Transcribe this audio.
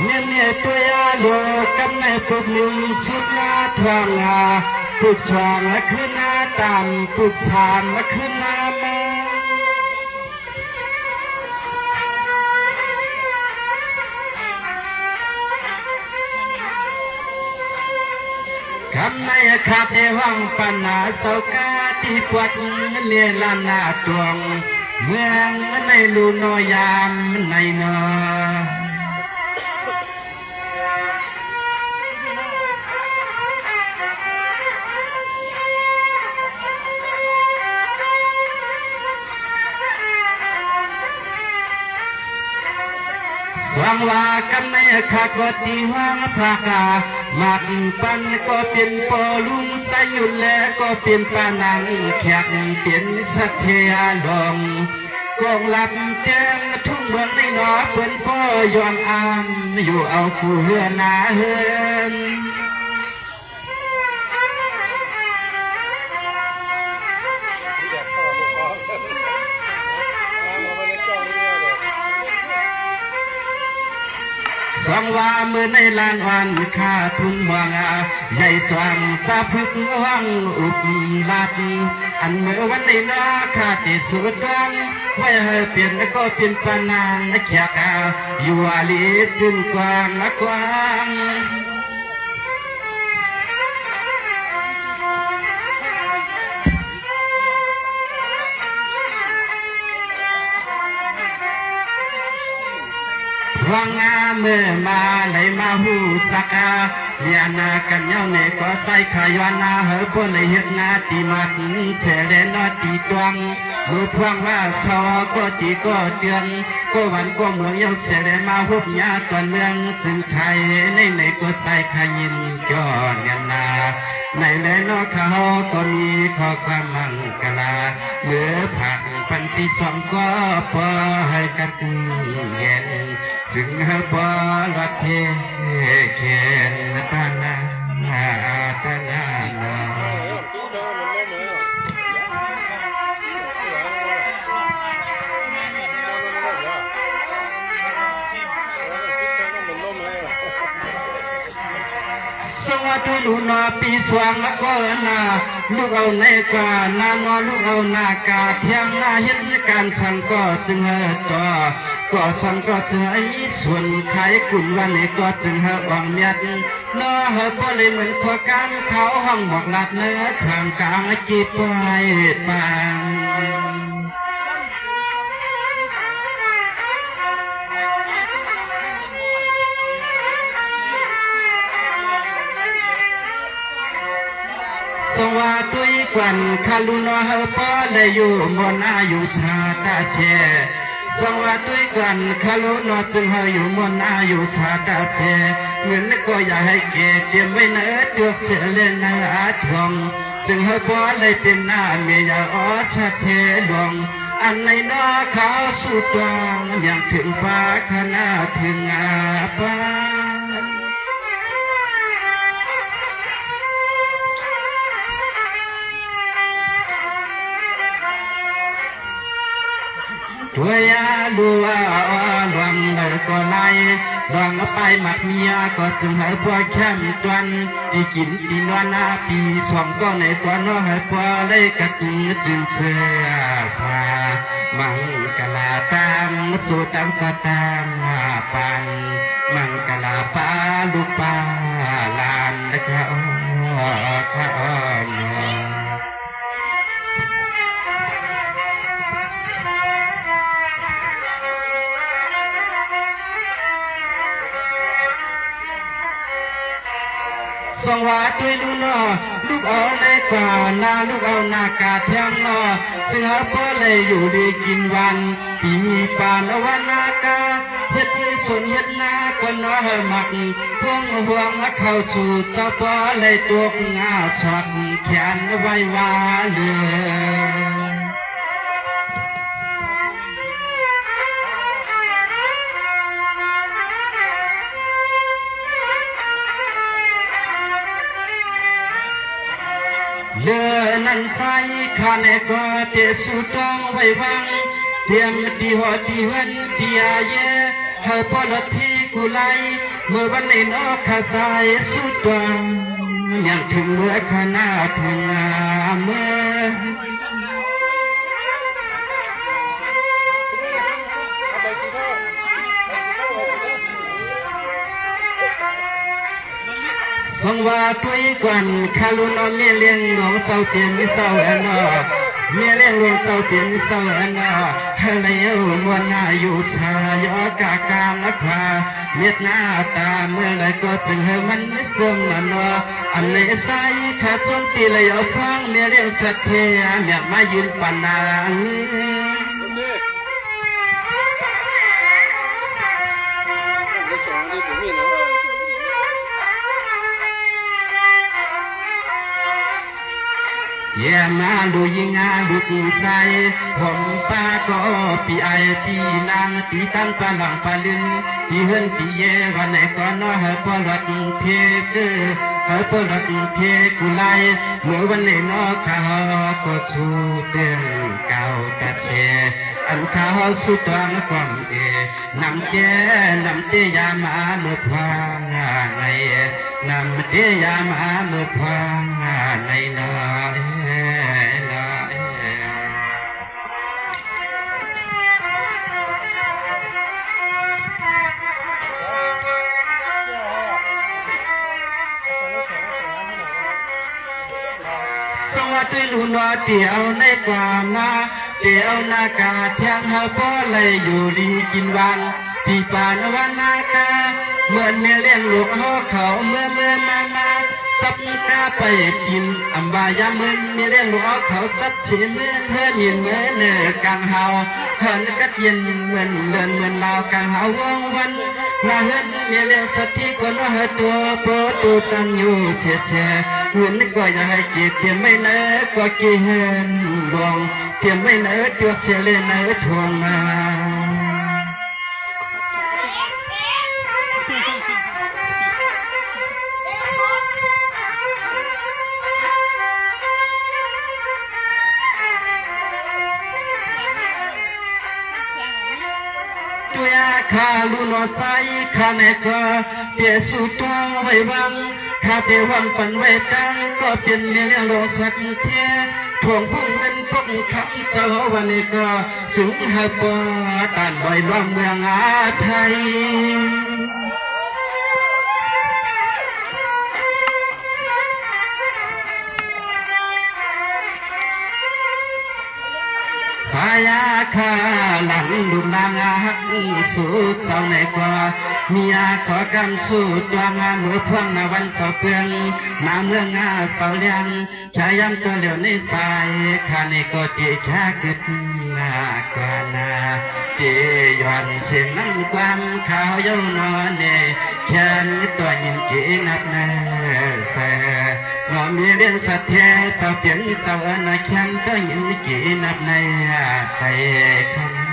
เนี่ยตัวยาโลกับในปุกหนึ่งสุดหน้าทางปุกช่องและขึ้นหน้าต่ำปุกสามและขึ้นหน้ามาคำในขาดเอวังปัญหาเสากาที่ปวดเลียลานนาตวงเมืองในลูนอยามในนอสว่างว่ากันในขากตีหวังพากามักปันก็เป็นปอลุงสายุแลก็เป็นปานังแขกเป็นสัตเทียลงกองหลับแจ้งทุ่งเมืองในหนอเป็นพ่อยอมอามอยู่เอาคู่เฮือนาเฮือนสองว่ามือในลานวันข้าทุนวังใหญ่จวงสะพึกวังอุบลัดอันเมื่อวันในน้าข้าที่สุดดวงไว้ให้เปลี่ยนก็เป็นปานางแขกอยู่อาลีจึงกว้างกว้างวังเมื่อมาไหลมาหูสักเนียนากันเย้าเนก็ใส่ขายนาเฮอปนเลยเฮ็ดนาตีมัดเสเลนอตีตวงมือพวงว่าซอก็ตีก็เตือนก็วันก็เมืองเย้าเสเลมาหุบยาตอนเมืองซึ่งไทยในก็ใส่ขายินจอเนียนาในเลยนอเขาก็มีข้อความมังกลาเมื่อผักปันที่สองก็พอให้กันเย็นซึ่งบอลัดเพเขียนปานาตานาสวัสดีลูนาปีสว่างก็นาลูกเอาในกานานอลูกเอานากาเพียงนาเห็นการสั่งก็จึงต่อก็สั่งก็จะไอ้ส่วนขายกุนวันนี้ก็จึงบังเมียดเนื้อพอเลยเหมือนขอการเขาห้องบอกหลัดเนื้อข้างกลางจีบไปปางสวัสดีกวนคาลุนอปอเลยอยู่บนอายุชาตาเชสวัสดีกวนคาลุนอจึงอยู่บนอายุชาตาเชเงินก็อย่าให้เกียเตรียมไว้เนื้อตัวเสียเล่นอาทวงจึงปอเลยเป็นหน้าเมียอชาเทหลวงอันในนอเขาสุดดวงอย่างถึงฟ้าขนาถึงป้าตัวยาลัวหวังเลยก็ไล่หวังไปหมักเมียก็จึงให้พวกแค่มีตวันที่กินที่นอนปีสองก็ในกว่าน้อให้พวกเลยกระตุ้นจึงเสือสามังกลาตามสู่ตามสตามปันมังกลาปาลูกปาลานเขาข้านสวัสดีลูกน้อลูกเอาเลยกว่านาลูกเอานากาเทียมน้อเสือเพื่อเลยอยู่ดีกินวันปีปานวันนากาเฮ็ดส่วนเฮ็ดนาก็น้อหมักพวงห่วงเข้าสู่ตะปอเลยตัวงาช็อตแขนไว้วาเลยเลือนั้นใส่ข้าในก็เตะสุดต้องไว้วังเตรียมตีหัวตีหันตีอาเย เฮาปอดที่กุไลเมื่อวันในนอกขาสายสุดตัวยังถึงเมื่อขนาดถึงเมื่อฟังว่าตุยก่อนคาลุนอเมียเลี้ยงหลวงเจ้าเตียนมิเศร้าแอนอเมียเลี้ยงหลวงเจ้าเตียนมิเศร้าแอนอเธอเลยเอามวลนาอยู่ชายอกากามนักพาเมียหน้าตาเมื่อไรก็ถึงเฮมันไม่เสื่อมนั่นออันเลยใส่ขาดจนตีเลยเอาฟังเมียเลี้ยงสัตย์เทียเมียมายืนปานางเย่มาลุยงาลุกใส่ผมป้าก็ปีไอปีนางปีตั้งสลังปาลึงปีเฮินปีเยวันไหนก็น้อเฮปอลัดเทเจเฮปอลัดเทกุไลเมื่อวันไหนน้อข้าก็ชูเตียงเก่าตัดเชอันข้าสุดตัวงความนำเตยามาเมื่อพางในนำเตยามาเมื่อพางในน้อยสวัสดีลุนว่าเตียวในความนาเตียวนากาเทียงเฮาพ่อเลยอยู่ดีกินวันที่ป่านวันนากาเหมือนเมียเลี้ยงลูกเขาเมื่อมาสับกาไปกินอัมบายามึนเมียเลี้ยงลูกเขาตัดชิ้นเพื่อยินเมื่อเนื้อกังเฮาเหินกัดเย็นเหมือนเดินเหมือนลาวกังเฮาวงวันนาเหินเมียเลี้ยงสัตย์ก็น้อเหินตัวโปตูตันอยู่เฉยเงินก็อย่าให้เกียรติไม่เนื้อก็เกียนดวงเทียมไม่เนื้อตัวเสียเลยเนื้อทวงมาข้าลุนอไซข้าเนกเตียสุตัวไว้วังข้าเทวันปันไว้ตังก็เป็นเมียเลี้ยงโลสักเทียทวงพุ่งเงินพุ่งคำเจ้าวันนี้ก็สูงหาปอตันบ่อยล้อมเมืองอาไทยสายาคาหลังดุนางหักสู้เต่าในกว่ามีอาขอกันสู้ตัวงาเมื่อพวงนาวันเสาเปลืองนาเมืองอาเสาเลี้ยงชายันตัวเหลียวในสายข้าในก็จีแค่กึศนากว่านาจีย้อนเสียงน้ำความข้าวเย้านอนเนแค่นี้ตัวยินจีนับแน่เสงอมีเรื่องสัตย์แท้เต่าเปลี่ยนเต่าอนาแค่ตัวยินจีนับในใครคำ